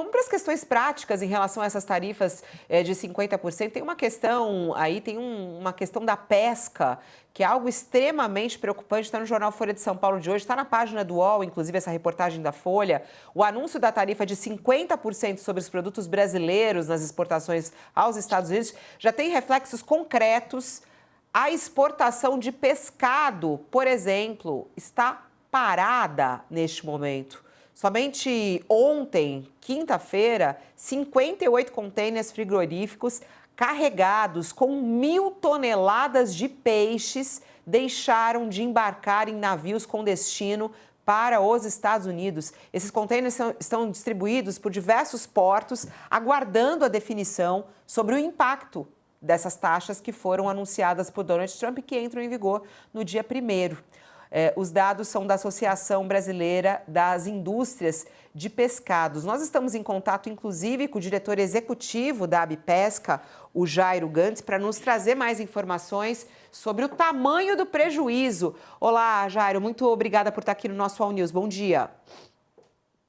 vamos para as questões práticas em relação a essas tarifas de 50%. Tem uma questão aí, uma questão da pesca, que é algo extremamente preocupante. Está no jornal Folha de São Paulo de hoje, está na página do UOL, inclusive essa reportagem da Folha. O anúncio da tarifa de 50% sobre os produtos brasileiros nas exportações aos Estados Unidos já tem reflexos concretos. A exportação de pescado, por exemplo, está parada neste momento. Somente ontem, quinta-feira, 58 contêineres frigoríficos carregados com 1.000 toneladas de peixes deixaram de embarcar em navios com destino para os Estados Unidos. Esses contêineres estão distribuídos por diversos portos, aguardando a definição sobre o impacto dessas taxas que foram anunciadas por Donald Trump e que entram em vigor no dia 1º. Os dados são da Associação Brasileira das Indústrias de Pescados. Nós estamos em contato, inclusive, com o diretor executivo da Abipesca, o Jairo Gantz, para nos trazer mais informações sobre o tamanho do prejuízo. Olá, Jairo, muito obrigada por estar aqui no nosso All News. Bom dia.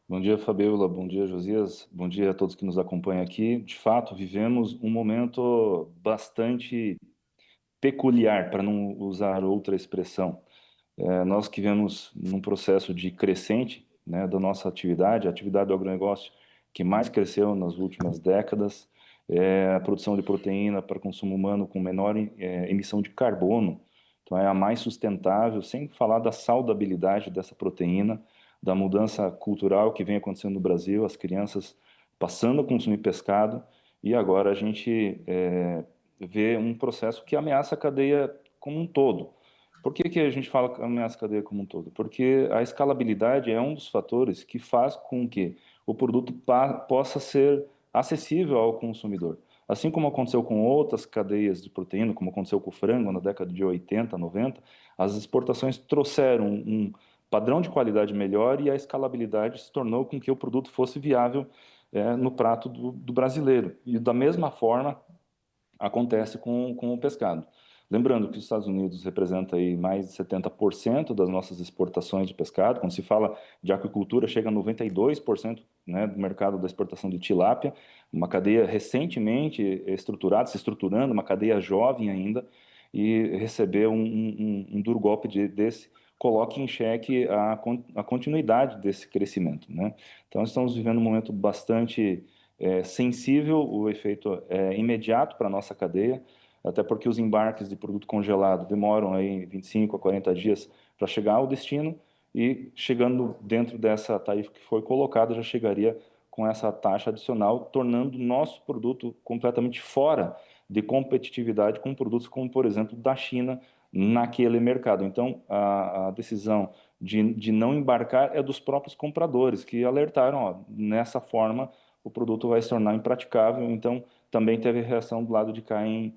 Bom dia, Fabiola. Bom dia, Josias. Bom dia a todos que nos acompanham aqui. De fato, vivemos um momento bastante peculiar, para não usar outra expressão. Nós que vemos num processo de crescente, né, da nossa atividade, a atividade do agronegócio que mais cresceu nas últimas décadas, a produção de proteína para consumo humano com menor emissão de carbono, então é a mais sustentável, sem falar da saudabilidade dessa proteína, da mudança cultural que vem acontecendo no Brasil, as crianças passando a consumir pescado, e agora a gente vê um processo que ameaça a cadeia como um todo. Por que a gente fala que ameaça a cadeia como um todo? Porque a escalabilidade é um dos fatores que faz com que o produto possa ser acessível ao consumidor. Assim como aconteceu com outras cadeias de proteína, como aconteceu com o frango na década de 80, 90, as exportações trouxeram um padrão de qualidade melhor e a escalabilidade se tornou com que o produto fosse viável no prato do brasileiro. E da mesma forma acontece com o pescado. Lembrando que os Estados Unidos representa aí mais de 70% das nossas exportações de pescado. Quando se fala de aquicultura, chega a 92%, né, do mercado da exportação de tilápia. Uma cadeia recentemente estruturada, se estruturando, uma cadeia jovem ainda, e receber um duro golpe desse coloque em xeque a continuidade desse crescimento, né? Então, estamos vivendo um momento bastante sensível, o efeito é imediato para a nossa cadeia, até porque os embarques de produto congelado demoram aí 25 a 40 dias para chegar ao destino, e chegando dentro dessa tarifa que foi colocada, já chegaria com essa taxa adicional, tornando o nosso produto completamente fora de competitividade com produtos como, por exemplo, da China naquele mercado. Então, a decisão de não embarcar é dos próprios compradores, que alertaram, ó, nessa forma o produto vai se tornar impraticável. Então, também teve reação do lado de cá em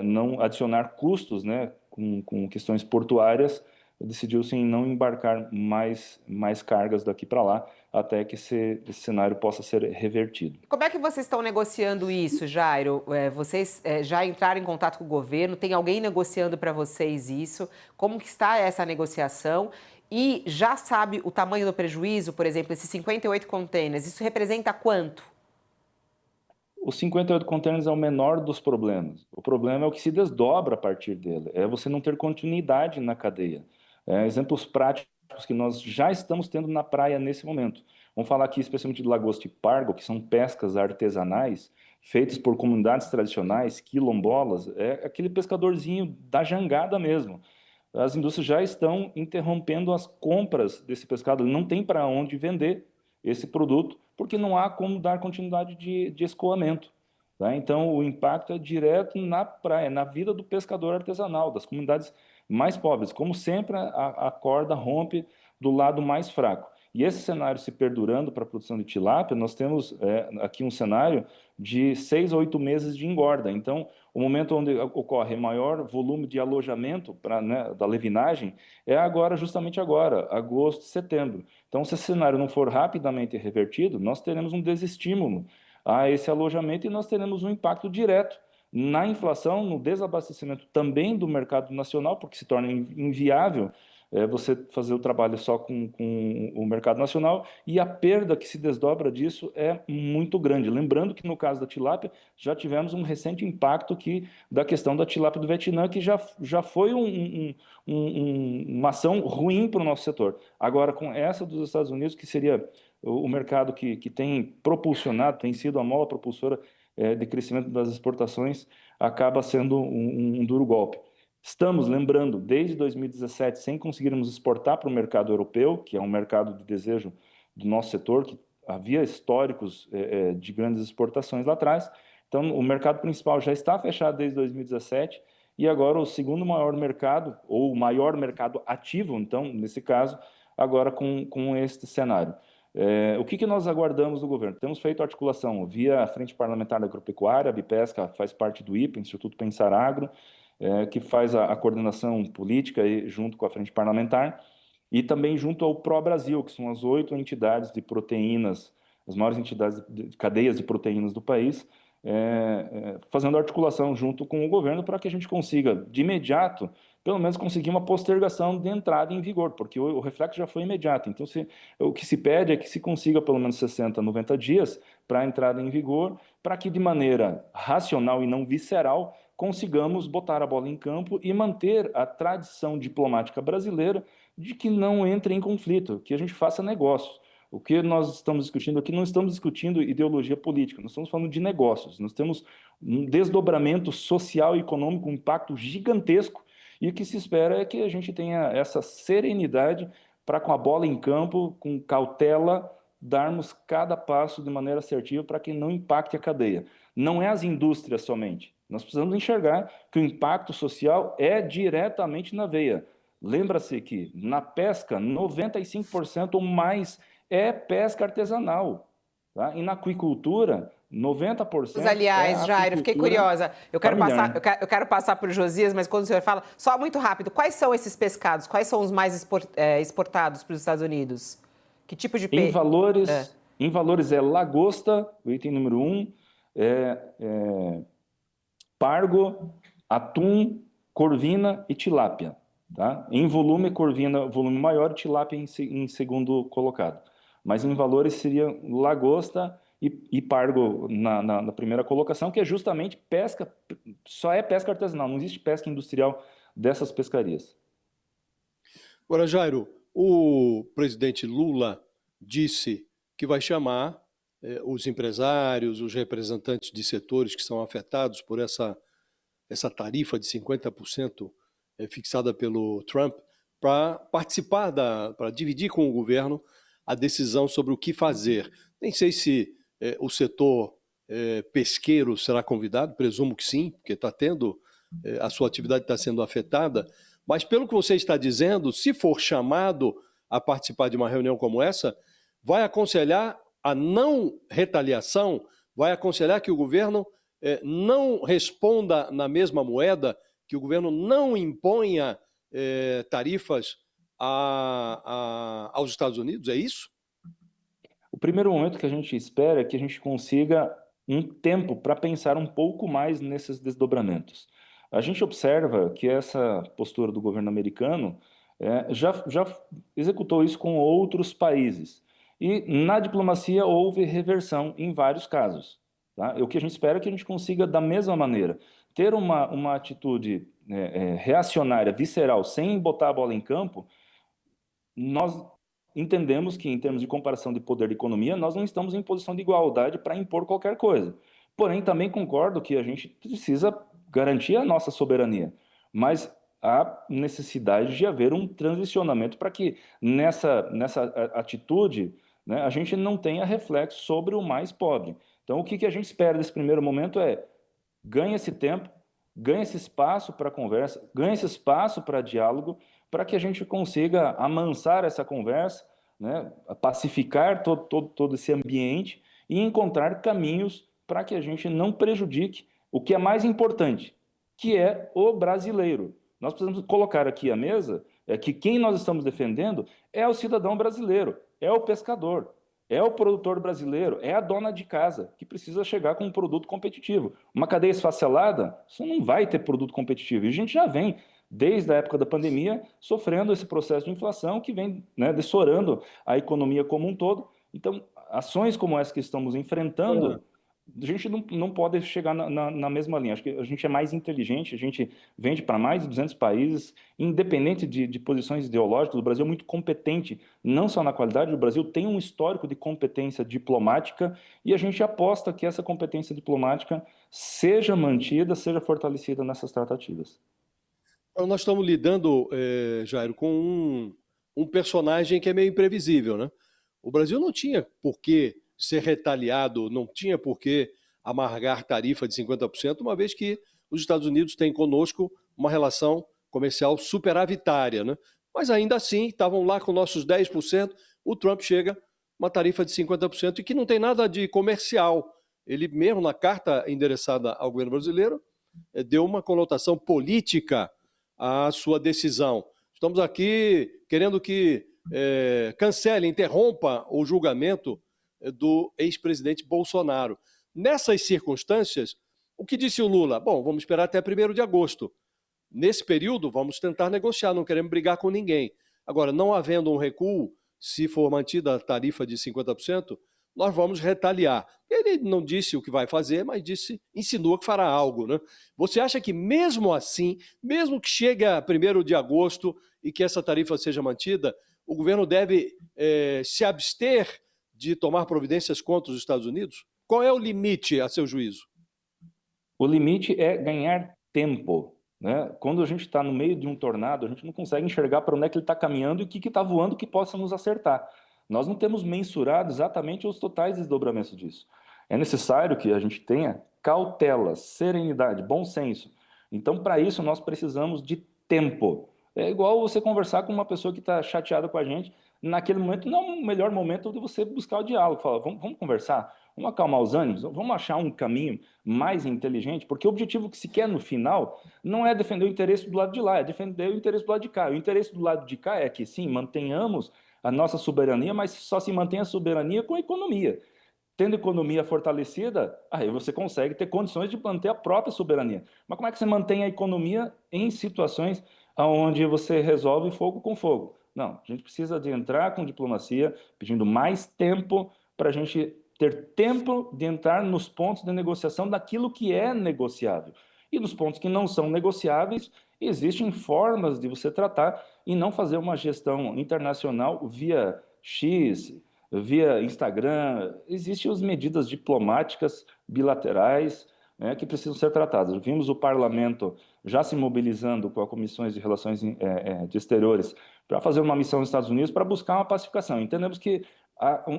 não adicionar custos, né, com questões portuárias, decidiu-se em não embarcar mais cargas daqui para lá, até que esse cenário possa ser revertido. Como é que vocês estão negociando isso, Jairo? Vocês já entraram em contato com o governo? Tem alguém negociando para vocês isso? Como que está essa negociação? E já sabe o tamanho do prejuízo, por exemplo, esses 58 contêineres, isso representa quanto? Os 58 containers é o menor dos problemas. O problema é o que se desdobra a partir dele. É você não ter continuidade na cadeia. Exemplos práticos que nós já estamos tendo na praia nesse momento. Vamos falar aqui especialmente de lagosta e pargo, que são pescas artesanais, feitas por comunidades tradicionais, quilombolas. É aquele pescadorzinho da jangada mesmo. As indústrias já estão interrompendo as compras desse pescado. Ele não tem para onde vender esse produto, porque não há como dar continuidade de escoamento. Tá? Então, o impacto é direto na praia, na vida do pescador artesanal, das comunidades mais pobres. Como sempre, a corda rompe do lado mais fraco. E esse cenário se perdurando para a produção de tilápia, nós temos aqui um cenário de 6 a 8 meses de engorda. Então, o momento onde ocorre maior volume de alojamento né, da levinagem é agora, justamente agora, agosto, setembro. Então, se esse cenário não for rapidamente revertido, nós teremos um desestímulo a esse alojamento e nós teremos um impacto direto na inflação, no desabastecimento também do mercado nacional, porque se torna inviável você fazer o trabalho só com o mercado nacional, e a perda que se desdobra disso é muito grande. Lembrando que no caso da tilápia, já tivemos um recente impacto da questão da tilápia do Vietnã, que já foi uma ação ruim para o nosso setor. Agora, com essa dos Estados Unidos, que seria o mercado que tem propulsionado, tem sido a mola propulsora de crescimento das exportações, acaba sendo um duro golpe. Estamos, lembrando, desde 2017, sem conseguirmos exportar para o mercado europeu, que é um mercado de desejo do nosso setor, que havia históricos de grandes exportações lá atrás. Então, o mercado principal já está fechado desde 2017, e agora o segundo maior mercado, ou o maior mercado ativo, então, nesse caso, agora com este cenário. O que nós aguardamos do governo? Temos feito articulação via a Frente Parlamentar da Agropecuária, a Bipesca faz parte do IPA, Instituto Pensar Agro, que faz a coordenação política junto com a Frente Parlamentar, e também junto ao Pró-Brasil, que são as 8 entidades de proteínas, as maiores entidades de cadeias de proteínas do país, fazendo articulação junto com o governo para que a gente consiga, de imediato, pelo menos conseguir uma postergação de entrada em vigor, porque o reflexo já foi imediato. Então, o que se pede é que se consiga pelo menos 60, 90 dias para a entrada em vigor, para que de maneira racional e não visceral consigamos botar a bola em campo e manter a tradição diplomática brasileira de que não entre em conflito, que a gente faça negócios. O que nós estamos discutindo aqui, não estamos discutindo ideologia política, nós estamos falando de negócios. Nós temos um desdobramento social e econômico, um impacto gigantesco, e o que se espera é que a gente tenha essa serenidade para, com a bola em campo, com cautela, darmos cada passo de maneira assertiva para que não impacte a cadeia. Não é as indústrias somente. Nós precisamos enxergar que o impacto social é diretamente na veia. Lembra-se que na pesca, 95% ou mais é pesca artesanal. Tá? E na aquicultura, 90% Aliás, Jairo, fiquei curiosa. Eu quero passar para o Josias, mas quando o senhor fala, só muito rápido, quais são esses pescados? Quais são os mais exportados para os Estados Unidos? Que tipo de peixe? Em valores é lagosta, o item número 1, pargo, atum, corvina e tilápia. Tá? Em volume, corvina, volume maior, tilápia em segundo colocado. Mas em valores seria lagosta e pargo na primeira colocação, que é justamente pesca, só é pesca artesanal, não existe pesca industrial dessas pescarias. Agora, Jairo, o presidente Lula disse que vai chamar os empresários, os representantes de setores que são afetados por essa tarifa de 50% fixada pelo Trump, para participar, para dividir com o governo a decisão sobre o que fazer. Nem sei se o setor pesqueiro será convidado, presumo que sim, porque está tendo, a sua atividade está sendo afetada, mas pelo que você está dizendo, se for chamado a participar de uma reunião como essa, vai aconselhar a não retaliação, vai aconselhar que o governo não responda na mesma moeda, que o governo não imponha tarifas aos Estados Unidos, é isso? O primeiro momento que a gente espera é que a gente consiga um tempo para pensar um pouco mais nesses desdobramentos. A gente observa que essa postura do governo americano já executou isso com outros países. E na diplomacia houve reversão em vários casos. Tá? O que a gente espera é que a gente consiga, da mesma maneira, ter uma atitude reacionária, visceral, sem botar a bola em campo. Nós entendemos que, em termos de comparação de poder de economia, nós não estamos em posição de igualdade para impor qualquer coisa. Porém, também concordo que a gente precisa garantir a nossa soberania, mas há necessidade de haver um transicionamento para que nessa atitude, né, a gente não tenha reflexo sobre o mais pobre. Então, o que a gente espera desse primeiro momento é ganhe esse tempo, ganhe esse espaço para conversa, ganhe esse espaço para diálogo, para que a gente consiga amansar essa conversa, né, pacificar todo esse ambiente e encontrar caminhos para que a gente não prejudique o que é mais importante, que é o brasileiro. Nós precisamos colocar aqui à mesa que quem nós estamos defendendo é o cidadão brasileiro, é o pescador, é o produtor brasileiro, é a dona de casa, que precisa chegar com um produto competitivo. Uma cadeia esfacelada, você não vai ter produto competitivo. E a gente já vem desde a época da pandemia, sofrendo esse processo de inflação que vem, né, dessorando a economia como um todo. Então, ações como essa que estamos enfrentando, a gente não pode chegar na mesma linha. Acho que a gente é mais inteligente, a gente vende para mais de 200 países, independente de posições ideológicas. O Brasil é muito competente, não só na qualidade, o Brasil tem um histórico de competência diplomática e a gente aposta que essa competência diplomática seja mantida, seja fortalecida nessas tratativas. Então, nós estamos lidando, Jairo, com um personagem que é meio imprevisível, né? O Brasil não tinha por que ser retaliado, não tinha por que amargar tarifa de 50%, uma vez que os Estados Unidos têm conosco uma relação comercial superavitária, né? Mas ainda assim, estavam lá com nossos 10%, o Trump chega uma tarifa de 50% e que não tem nada de comercial. Ele mesmo, na carta endereçada ao governo brasileiro, deu uma conotação política à sua decisão. Estamos aqui querendo que cancele, interrompa o julgamento do ex-presidente Bolsonaro. Nessas circunstâncias, o que disse o Lula? Bom, vamos esperar até 1º de agosto. Nesse período, vamos tentar negociar, não queremos brigar com ninguém. Agora, não havendo um recuo, se for mantida a tarifa de 50%, nós vamos retaliar. Ele não disse o que vai fazer, mas insinua que fará algo, né? Você acha que mesmo assim, mesmo que chegue a 1º de agosto e que essa tarifa seja mantida, o governo deve se abster de tomar providências contra os Estados Unidos? Qual é o limite, a seu juízo? O limite é ganhar tempo, né? Quando a gente está no meio de um tornado, a gente não consegue enxergar para onde é que ele está caminhando e o que está voando que possa nos acertar. Nós não temos mensurado exatamente os totais desdobramentos disso. É necessário que a gente tenha cautela, serenidade, bom senso. Então, para isso, nós precisamos de tempo. É igual você conversar com uma pessoa que está chateada com a gente. Naquele momento, não é o melhor momento de você buscar o diálogo. Falar, vamos conversar, vamos acalmar os ânimos, vamos achar um caminho mais inteligente, porque o objetivo que se quer no final não é defender o interesse do lado de lá, é defender o interesse do lado de cá. O interesse do lado de cá é que, sim, mantenhamos a nossa soberania, mas só se mantém a soberania com a economia. Tendo economia fortalecida, aí você consegue ter condições de manter a própria soberania. Mas como é que você mantém a economia em situações onde você resolve fogo com fogo? Não, a gente precisa de entrar com diplomacia, pedindo mais tempo para a gente ter tempo de entrar nos pontos de negociação daquilo que é negociável. E nos pontos que não são negociáveis, existem formas de você tratar e não fazer uma gestão internacional via X, via Instagram. Existem as medidas diplomáticas bilaterais, né, que precisam ser tratadas. Vimos o parlamento já se mobilizando com as comissões de relações de exteriores para fazer uma missão nos Estados Unidos para buscar uma pacificação. Entendemos que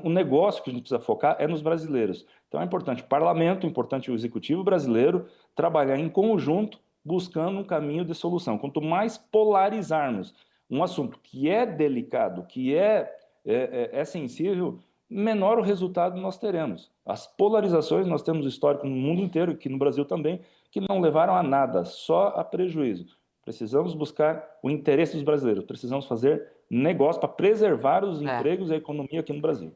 o negócio que a gente precisa focar é nos brasileiros. Então é importante o parlamento, é importante o executivo brasileiro trabalhar em conjunto buscando um caminho de solução. Quanto mais polarizarmos um assunto que é delicado, que é sensível, menor o resultado nós teremos. As polarizações, nós temos histórico no mundo inteiro, aqui no Brasil também, que não levaram a nada, só a prejuízo. Precisamos buscar o interesse dos brasileiros, precisamos fazer negócio para preservar os empregos e a economia aqui no Brasil.